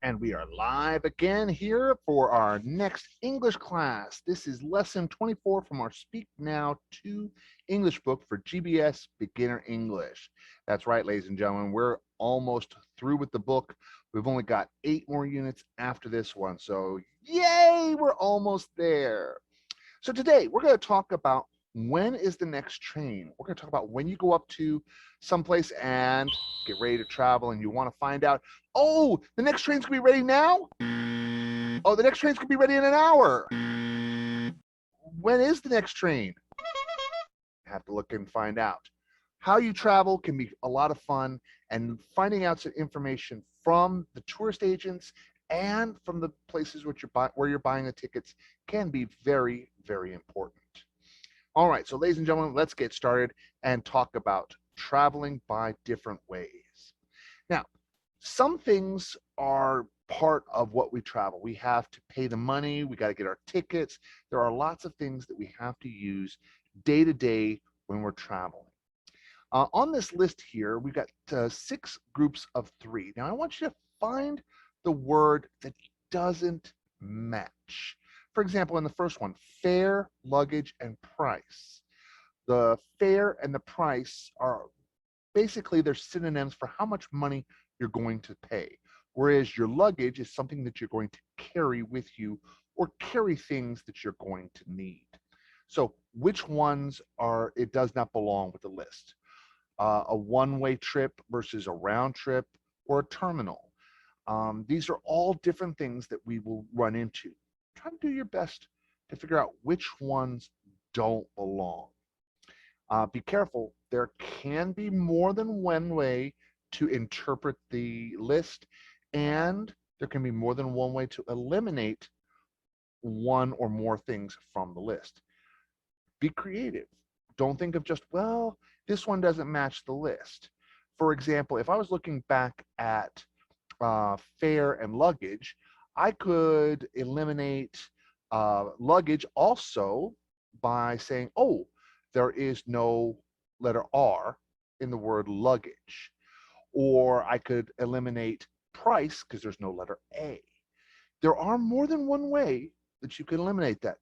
And we are live again here for our next English class. This is lesson 24 from our Speak Now 2 English book for GBS Beginner English. That's right, ladies and gentlemen, we're almost through with the book. We've only got 8 more units after this one. So yay, we're almost there. So today we're going to talk about when is the next train. We're going to talk about when you go up to someplace and get ready to travel and you want to find out, oh, the next train's going to be ready now? Oh, the next train's going to be ready in an hour. When is the next train? You have to look and find out. How you travel can be a lot of fun, and finding out some information from the tourist agents and from the places where you're buying the tickets can be very, very important. All right, so ladies and gentlemen, let's get started and talk about traveling by different ways. Now, some things are part of what we travel. We have to pay the money, we got to get our tickets. There are lots of things that we have to use day to day when we're traveling. On this list here, we've got 6 groups of 3. Now, I want you to find the word that doesn't match. For example, in the first one, fare, luggage, and price. The fare and the price are basically they're synonyms for how much money you're going to pay. Whereas your luggage is something that you're going to carry with you or carry things that you're going to need. So which ones are, it does not belong with the list? A one-way trip versus a round trip or a terminal. These are all different things that we will run into. Try to do your best to figure out which ones don't belong. Be careful, there can be more than one way to interpret the list, and there can be more than one way to eliminate one or more things from the list. Be creative. Don't think of just, well, this one doesn't match the list. For example, if I was looking back at fare and luggage, I could eliminate luggage also by saying, oh, there is no letter R in the word luggage. Or I could eliminate price because there's no letter A. There are more than one way that you can eliminate that,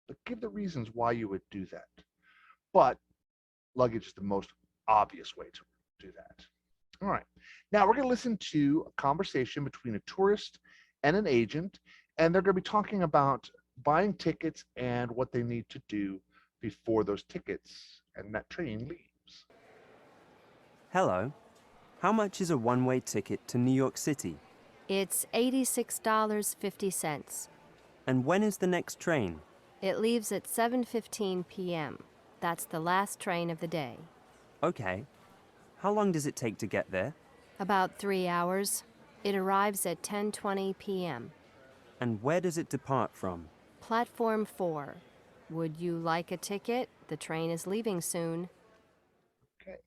but give the reasons why you would do that. But luggage is the most obvious way to do that. All right. Now we're going to listen to a conversation between a tourist and an agent, and they're going to be talking about buying tickets and what they need to do before those tickets and that train leaves. Hello. How much is a one-way ticket to New York City? It's $86.50. And when is the next train? It leaves at 7:15 p.m. That's the last train of the day. Okay. How long does it take to get there? About 3 hours. It arrives at 10:20 p.m. And where does it depart from? Platform 4. Would you like a ticket? The train is leaving soon. Okay.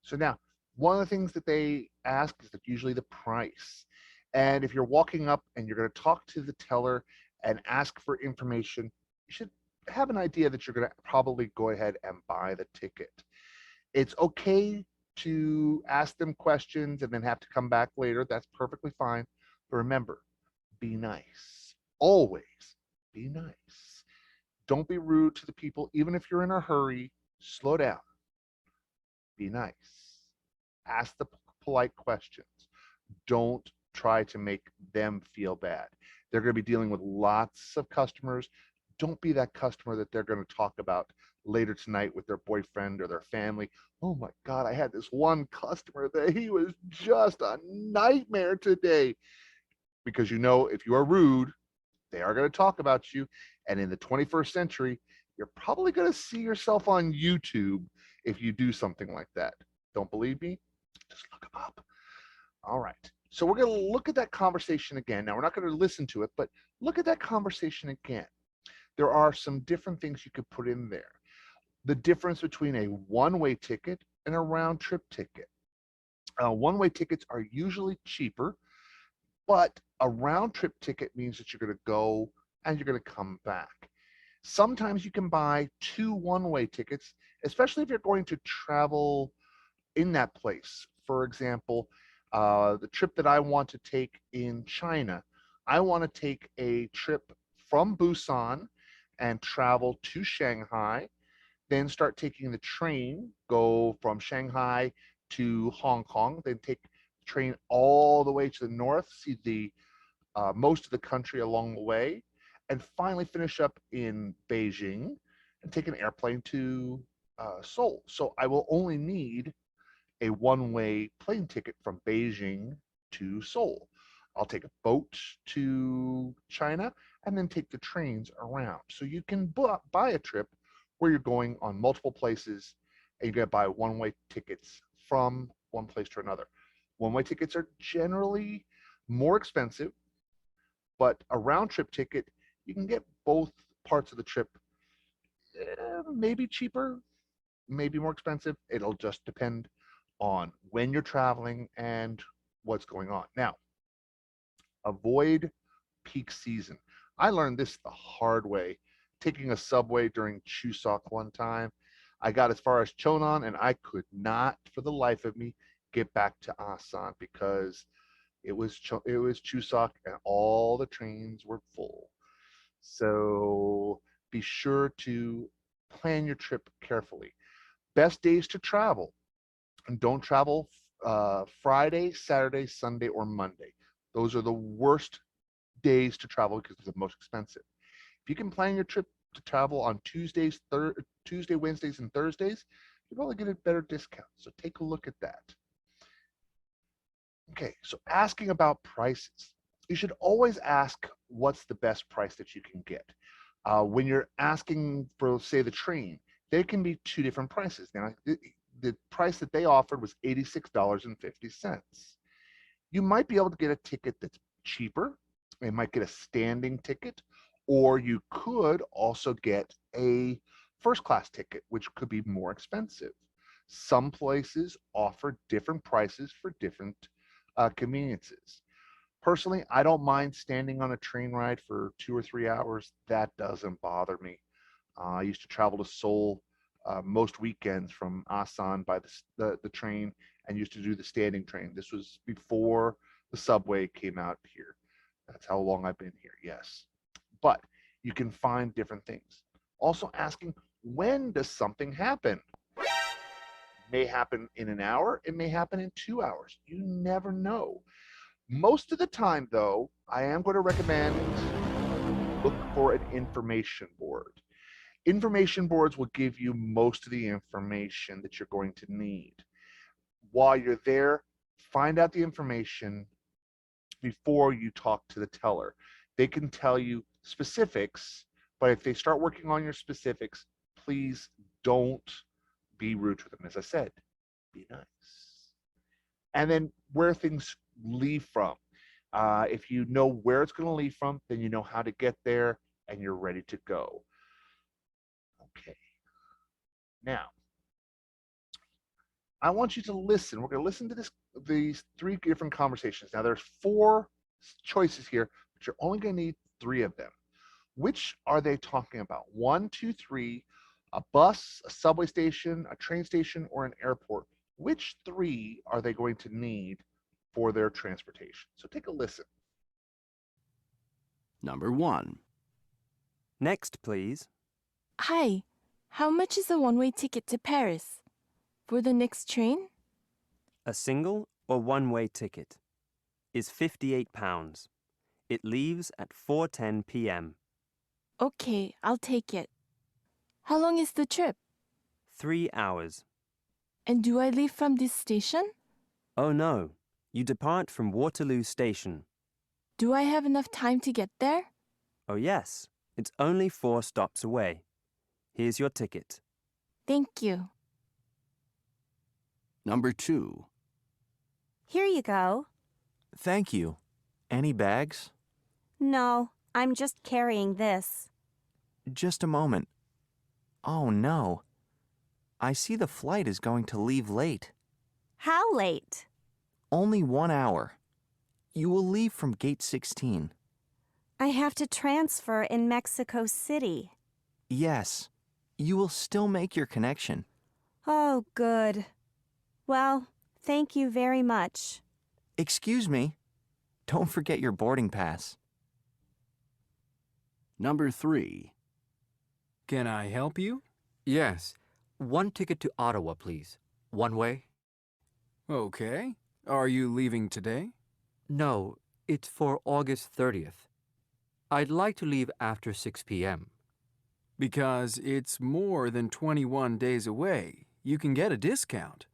So now, one of the things that they ask is that usually the price. And if you're walking up and you're going to talk to the teller and ask for information, you should have an idea that you're going to probably go ahead and buy the ticket. It's okay to ask them questions and then have to come back later. That's perfectly fine. But remember, be nice. Always be nice. Don't be rude to the people, even if you're in a hurry. Slow down. Be nice. Ask the polite questions. Don't try to make them feel bad. They're going to be dealing with lots of customers. Don't be that customer that they're going to talk about later tonight with their boyfriend or their family. Oh my God, I had this one customer that he was just a nightmare today. Because you know, if you are rude, they are going to talk about you. And in the 21st century, you're probably going to see yourself on YouTube if you do something like that. Don't believe me? Just look them up. All right. So we're going to look at that conversation again. Now, we're not going to listen to it, but look at that conversation again. There are some different things you could put in there. The difference between a one-way ticket and a round-trip ticket. One-way tickets are usually cheaper, but a round-trip ticket means that you're going to go and you're going to come back. Sometimes you can buy 2 one-way tickets, especially if you're going to travel in that place. For example, The trip that I want to take in China, I want to take a trip from Busan and travel to Shanghai, then start taking the train, go from Shanghai to Hong Kong, then take the train all the way to the north, see the most of the country along the way, and finally finish up in Beijing and take an airplane to Seoul. So I will only need a one-way plane ticket from Beijing to Seoul. I'll take a boat to China and then take the trains around. So you can buy a trip where you're going on multiple places and you're going to buy one-way tickets from one place to another. One-way tickets are generally more expensive, but a round-trip ticket, you can get both parts of the trip, maybe cheaper, maybe more expensive. It'll just depend on when you're traveling and what's going on. Now, avoid peak season. I learned this the hard way, taking a subway during Chuseok one time. I got as far as Chonan and I could not for the life of me get back to Asan because it was Chuseok and all the trains were full. So be sure to plan your trip carefully. Best days to travel: and don't travel Friday, Saturday, Sunday, or Monday. Those are the worst days to travel because they're the most expensive. If you can plan your trip to travel on Tuesday, Wednesdays, and Thursdays, you probably get a better discount. So take a look at that. Okay, so asking about prices. You should always ask what's the best price that you can get. When you're asking for, say, the train, there can be two different prices. Now, the price that they offered was $86.50. You might be able to get a ticket that's cheaper. You might get a standing ticket, or you could also get a first class ticket, which could be more expensive. Some places offer different prices for different conveniences. Personally, I don't mind standing on a train ride for 2 or 3 hours. That doesn't bother me. I used to travel to Seoul most weekends from Asan by the train and used to do the standing train. This was before the subway came out here. That's how long I've been here, yes. But you can find different things. Also asking, when does something happen? It may happen in an hour, it may happen in 2 hours. You never know. Most of the time, though, I am going to recommend look for an information board. Information boards will give you most of the information that you're going to need. While you're there, find out the information before you talk to the teller. They can tell you specifics, but if they start working on your specifics, please don't be rude to them. As I said, be nice. And then where things leave from. If you know where it's going to leave from, then you know how to get there and you're ready to go. Okay. Now, I want you to listen. We're going to listen to these three different conversations. Now, there's 4 choices here, but you're only going to need 3 of them. Which are they talking about? 1, 2, 3, a bus, a subway station, a train station, or an airport. Which 3 are they going to need for their transportation? So take a listen. Number 1. Next, please. Hi, how much is a one-way ticket to Paris? For the next train? A single or one-way ticket is £58. It leaves at 4:10 p.m. Okay, I'll take it. How long is the trip? 3 hours. And do I leave from this station? Oh no, you depart from Waterloo Station. Do I have enough time to get there? Oh yes, it's only 4 stops away. Here's your ticket. Thank you. Number 2. Here you go. Thank you. Any bags? No, I'm just carrying this. Just a moment. Oh no. I see the flight is going to leave late. How late? Only 1 hour. You will leave from gate 16. I have to transfer in Mexico City. Yes. You will still make your connection. Oh, good. Well, thank you very much. Excuse me. Don't forget your boarding pass. Number 3. Can I help you? Yes. One ticket to Ottawa, please. One way? Okay. Are you leaving today? No, it's for August 30th. I'd like to leave after 6 p.m. Because it's more than 21 days away. You can get a discount.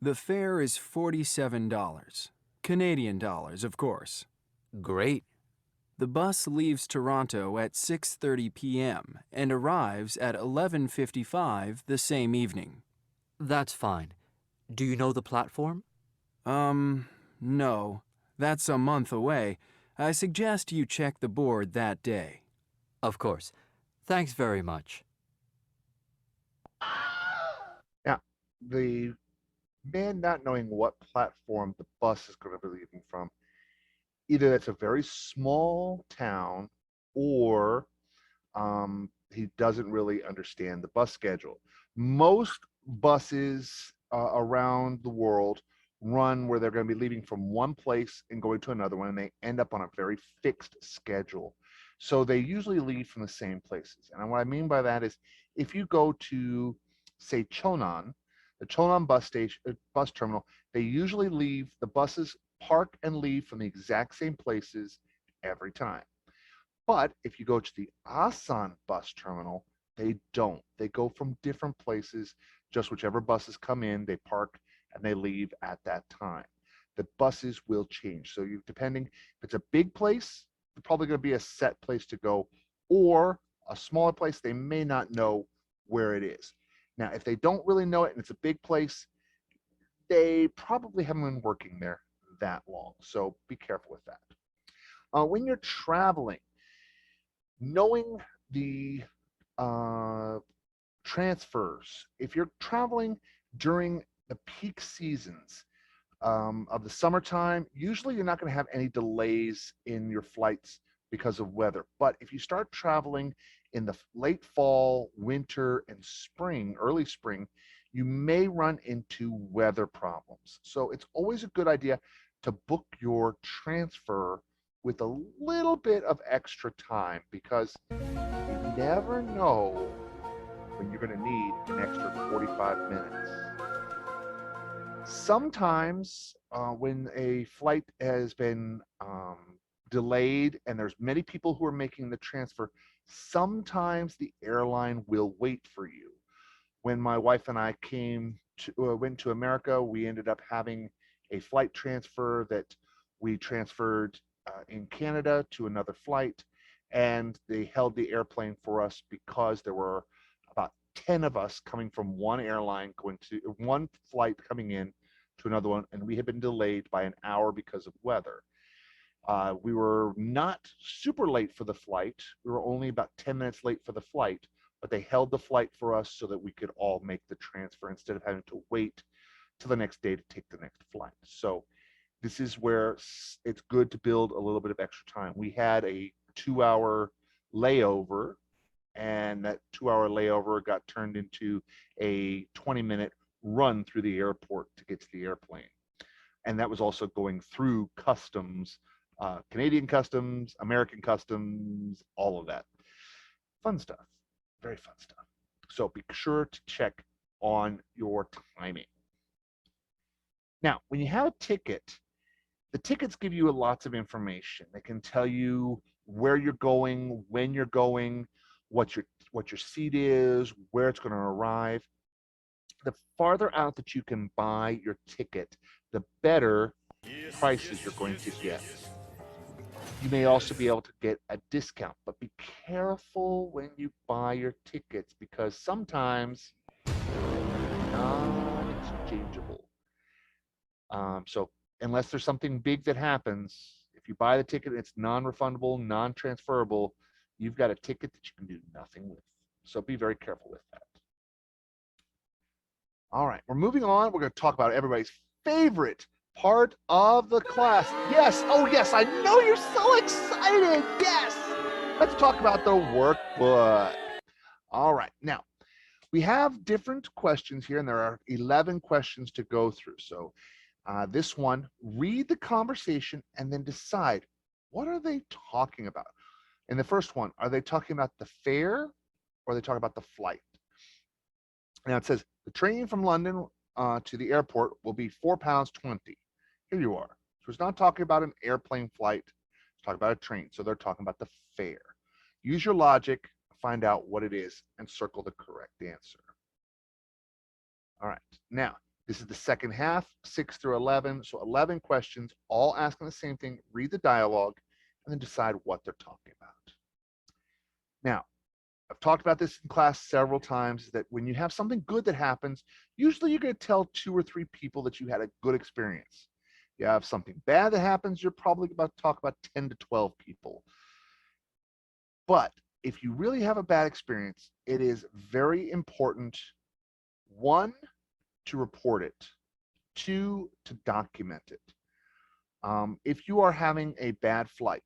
The fare is $47. Canadian dollars, of course. Great. The bus leaves Toronto at 6:30 p.m. and arrives at 11:55 the same evening. That's fine. Do you know the platform? No. That's a month away. I suggest you check the board that day. Of course. Thanks very much. Now, the man not knowing what platform the bus is going to be leaving from, either it's a very small town or he doesn't really understand the bus schedule. Most buses around the world run where they're going to be leaving from one place and going to another one, and they end up on a very fixed schedule. So they usually leave from the same places. And what I mean by that is if you go to, say, Chonan, the Chonan bus terminal, they usually leave, the buses park and leave from the exact same places every time. But if you go to the Asan bus terminal, they don't. They go from different places, just whichever buses come in, they park and they leave at that time. The buses will change. So depending, if it's a big place, it's probably going to be a set place to go, or a smaller place, they may not know where it is. Now, if they don't really know it and it's a big place, they probably haven't been working there that long. So be careful with that. When you're traveling, knowing the transfers, if you're traveling during the peak seasons of the summertime, usually you're not going to have any delays in your flights because of weather. But if you start traveling in the late fall, winter, and spring, early spring, you may run into weather problems. So it's always a good idea to book your transfer with a little bit of extra time, because you never know when you're going to need an extra 45 minutes. Sometimes when a flight has been delayed and there's many people who are making the transfer, sometimes the airline will wait for you. When my wife and I went to America, we ended up having a flight transfer that we transferred in Canada to another flight, and they held the airplane for us because there were about 10 of us coming from one airline, going to one flight coming in to another one, and we had been delayed by an hour because of weather. We were not super late for the flight. We were only about 10 minutes late for the flight, but they held the flight for us so that we could all make the transfer instead of having to wait till the next day to take the next flight. So this is where it's good to build a little bit of extra time. We had a 2-hour layover, and that 2-hour layover got turned into a 20-minute run through the airport to get to the airplane. And that was also going through customs, Canadian customs, American customs, all of that. Fun stuff, very fun stuff. So be sure to check on your timing. Now, when you have a ticket, the tickets give you lots of information. They can tell you where you're going, when you're going, what your seat is, where it's going to arrive. The farther out that you can buy your ticket, the better prices you're going to get. You may also be able to get a discount, but be careful when you buy your tickets, because sometimes they're not exchangeable. So unless there's something big that happens, if you buy the ticket and it's non-refundable, non-transferable, you've got a ticket that you can do nothing with. So be very careful with that. All right, we're moving on. We're going to talk about everybody's favorite part of the class. Yes, oh yes, I know you're so excited. Yes, let's talk about the workbook. All right, now we have different questions here, and there are 11 questions to go through. So This one, read the conversation and then decide, what are they talking about? In the first one, are they talking about the fare or are they talking about the flight? Now it says the train from London to the airport will be £4.20. Here you are. So it's not talking about an airplane flight. It's talking about a train. So they're talking about the fare. Use your logic, find out what it is, and circle the correct answer. All right. Now, this is the second half, 6 through 11. So 11 questions, all asking the same thing. Read the dialogue and then decide what they're talking about. Now, I've talked about this in class several times, that when you have something good that happens, usually you're going to tell 2 or 3 people that you had a good experience. You have something bad that happens, you're probably about to talk about 10 to 12 people. But if you really have a bad experience, it is very important, 1, to report it, 2, to document it. If you are having a bad flight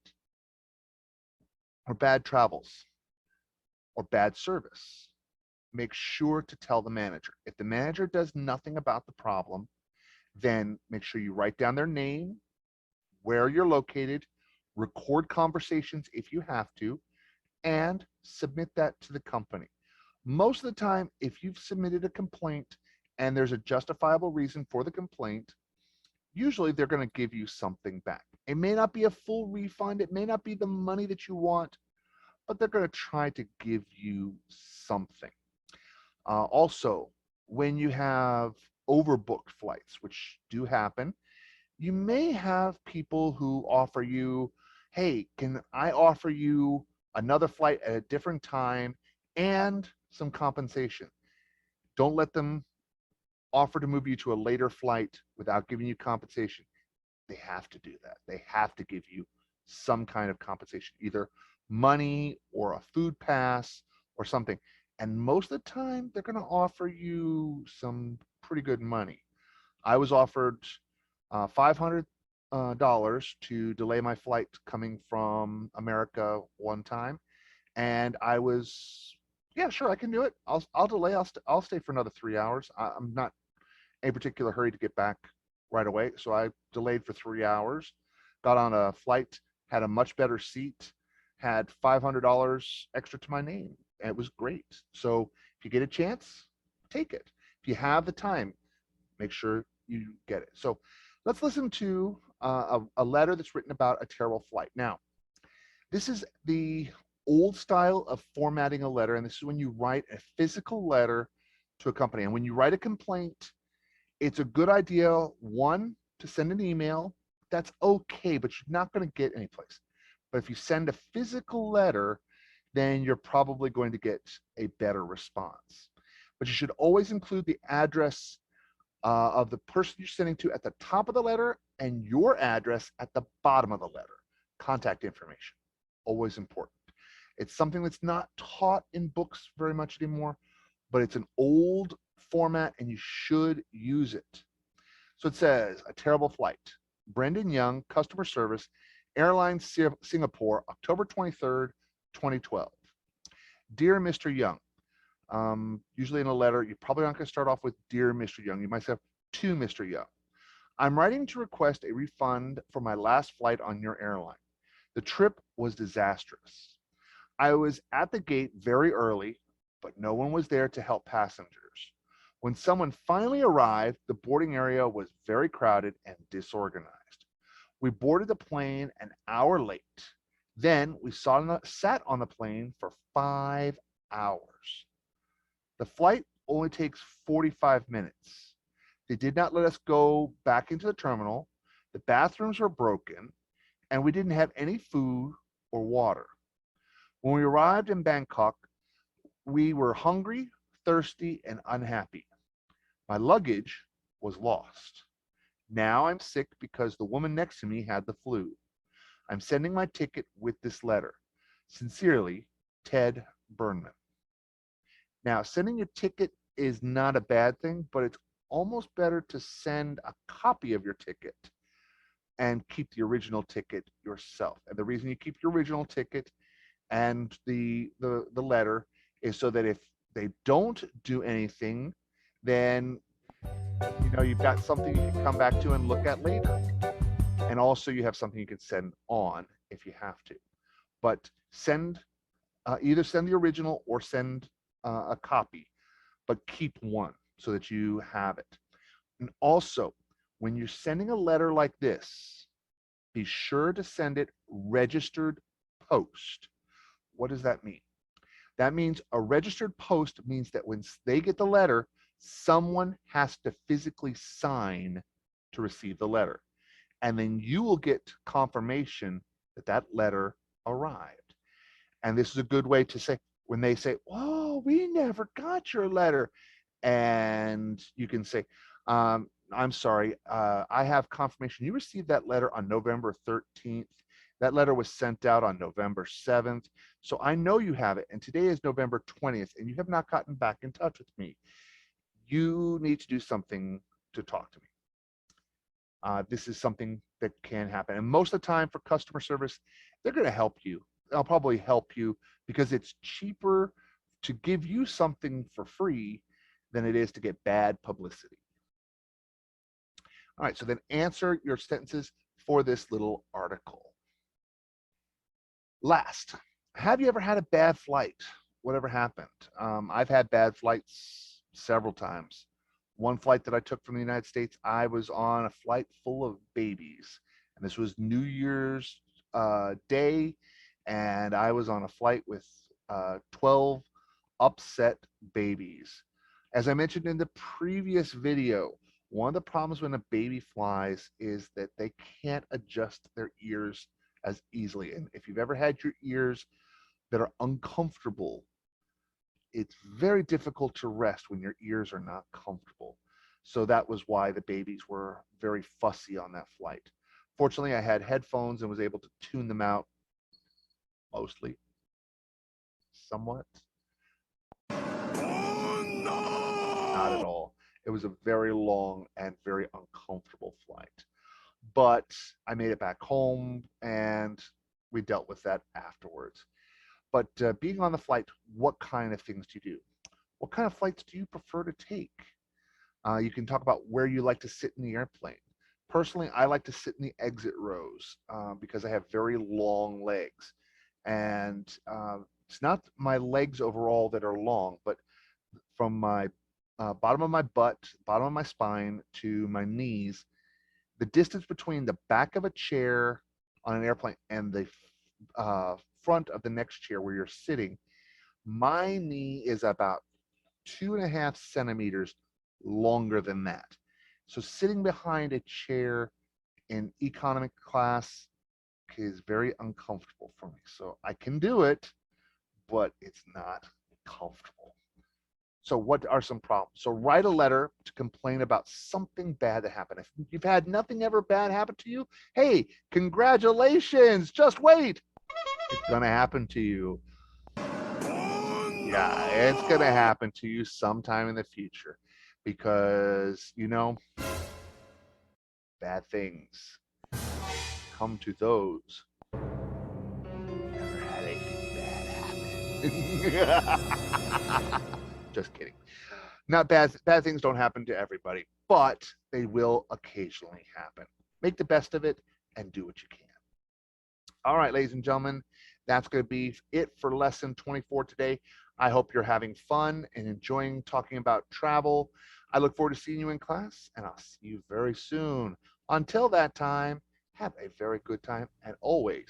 or bad travels or bad service, make sure to tell the manager. If the manager does nothing about the problem, then make sure you write down their name, where you're located, record conversations if you have to, and submit that to the company. Most of the time, if you've submitted a complaint and there's a justifiable reason for the complaint, usually they're going to give you something back. It may not be a full refund, it may not be the money that you want, but they're going to try to give you something. Also, when you have overbooked flights, which do happen, you may have people who offer you, hey, can I offer you another flight at a different time and some compensation? Don't let them offer to move you to a later flight without giving you compensation. They have to do that. They have to give you some kind of compensation, either money or a food pass or something. And most of the time, they're going to offer you some pretty good money. I was offered $500 to delay my flight coming from America one time, and I was, yeah, sure, I can do it. I'll delay. I'll stay for another 3 hours. I'm not in a particular hurry to get back right away, so I delayed for 3 hours. Got on a flight, had a much better seat, had $500 extra to my name. And it was great. So if you get a chance, take it. If you have the time, make sure you get it. So let's listen to a letter that's written about a terrible flight. Now, this is the old style of formatting a letter, and this is when you write a physical letter to a company. And when you write a complaint, it's a good idea, 1, to send an email. That's okay, but you're not going to get anyplace. But if you send a physical letter, then you're probably going to get a better response. But you should always include the address of the person you're sending to at the top of the letter and your address at the bottom of the letter. Contact information, always important. It's something that's not taught in books very much anymore, but it's an old format and you should use it. So it says, a terrible flight. Brendan Young, customer service, Airlines Singapore, October 23rd, 2012. Dear Mr. Young, usually in a letter, you're probably not going to start off with Dear Mr. Young. You might say, to Mr. Young. I'm writing to request a refund for my last flight on your airline. The trip was disastrous. I was at the gate very early, but no one was there to help passengers. When someone finally arrived, the boarding area was very crowded and disorganized. We boarded the plane an hour late. Then we sat on the plane for 5 hours. The flight only takes 45 minutes. They did not let us go back into the terminal. The bathrooms were broken, and we didn't have any food or water. When we arrived in Bangkok, we were hungry, thirsty, and unhappy. My luggage was lost. Now I'm sick because the woman next to me had the flu. I'm sending my ticket with this letter. Sincerely, Ted Burnman. Now, sending your ticket is not a bad thing, but it's almost better to send a copy of your ticket and keep the original ticket yourself. And the reason you keep your original ticket and the letter is so that if they don't do anything, then You know, you've got something you can come back to and look at later. And also you have something you can send on if you have to. But either send the original or send a copy, but keep one so that you have it. And also, when you're sending a letter like this, be sure to send it registered post. What does that mean? That means a registered post means that when they get the letter, someone has to physically sign to receive the letter. And then you will get confirmation that that letter arrived. And this is a good way to say, when they say, "Oh, we never got your letter," and you can say, "I'm sorry, I have confirmation you received that letter on November 13th. That letter was sent out on November 7th. So I know you have it. And today is November 20th, and you have not gotten back in touch with me. You need to do something to talk to me." This is something that can happen. And most of the time for customer service, they're going to help you. They'll probably help you because it's cheaper to give you something for free than it is to get bad publicity. All right, so then answer your sentences for this little article. Last, have you ever had a bad flight? Whatever happened? I've had bad flights several times. One flight that I took from the United States, I was on a flight full of babies. And this was New Year's Day, and I was on a flight with 12 upset babies. As I mentioned in the previous video, one of the problems when a baby flies is that they can't adjust their ears as easily. And if you've ever had your ears that are uncomfortable, it's very difficult to rest when your ears are not comfortable. So that was why the babies were very fussy on that flight. Fortunately, I had headphones and was able to tune them out mostly, somewhat. Not at all. It was a very long and very uncomfortable flight. But I made it back home and we dealt with that afterwards. But being on the flight, what kind of things do you do? What kind of flights do you prefer to take? You can talk about where you like to sit in the airplane. Personally, I like to sit in the exit rows because I have very long legs. And it's not my legs overall that are long, but from my bottom of my butt, bottom of my spine to my knees, the distance between the back of a chair on an airplane and the front of the next chair where you're sitting, my knee is about 2.5 centimeters longer than that. So sitting behind a chair in economic class is very uncomfortable for me. So I can do it, but it's not comfortable. So what are some problems? So write a letter to complain about something bad that happened. If you've had nothing ever bad happen to you, hey, congratulations, just wait. It's gonna happen to you. Yeah, it's gonna happen to you sometime in the future because, you know, bad things come to those who never had anything bad happen. Just kidding. Not bad things don't happen to everybody, but they will occasionally happen. Make the best of it and do what you can. All right, ladies and gentlemen, that's going to be it for lesson 24 today. I hope you're having fun and enjoying talking about travel. I look forward to seeing you in class, and I'll see you very soon. Until that time, have a very good time, and always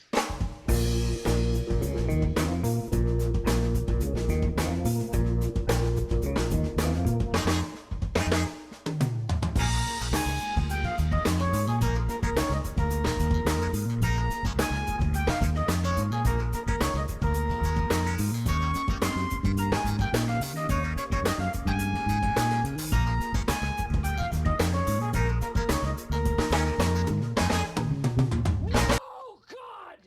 Oh, God!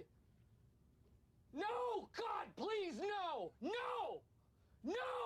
No, God, please, no! No! No!